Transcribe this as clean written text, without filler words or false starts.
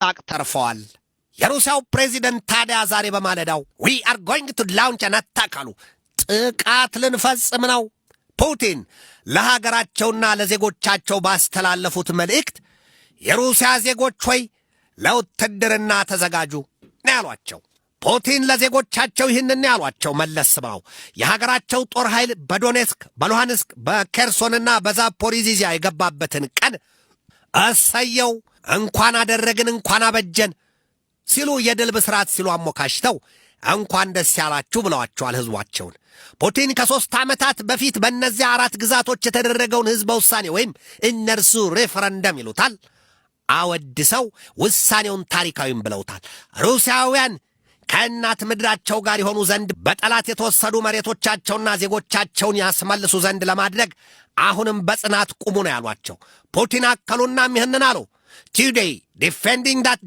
ከመሳቅ ተርፈዋል። የሩሲያው ፕሬዚደንት ታዲያ ዛሬ በማለዳው we are going to launch an attack አሉ። ጥቃት ልንፈጽም ነው። ፑቲን ለሀገራቸውና ለዜጎቻቸው ባስተላለፉት መልእክት የሩሲያ ዜጎች ሆይ ለውትድርና ተዘጋጁ ነው ያሏቸው። ፑቲን ለዜጎቻቸው ይህንን ያሏቸው መለስ ብለው የሀገራቸው ጦር ኃይል በዶኔስክ፣ በሉሃንስክ፣ በኬርሶንና በዛፖሪዚያ የገባበትን ቀን እሰየው እንኳን አደረግን እንኳን አበጀን ሲሉ የድል ብስራት ሲሉ አሞካሽተው እንኳን ደስ ያላችሁ ብለዋቸዋል ህዝባቸውን። ፑቲን ከ3 ዓመታት በፊት በእነዚያ 4 ግዛቶች የተደረገውን ህዝበ ውሳኔ ወይም እነርሱ ሬፈረንደም ይሉታል አወድሰው ውሳኔውን ታሪካዊም ብለውታል። ሩሲያውያን ከእናት ምድራቸው ጋር የሆኑ ዘንድ በጠላት የተወሰዱ መሬቶቻቸውና ዜጎቻቸውን ያስመልሱ ዘንድ ለማድረግ አሁንም በጽናት ቁሙ ነው ያሏቸው። ፑቲን አከሉናም ይህንን አሉ። ቱዴይ ዲፌንዲንግ ዳት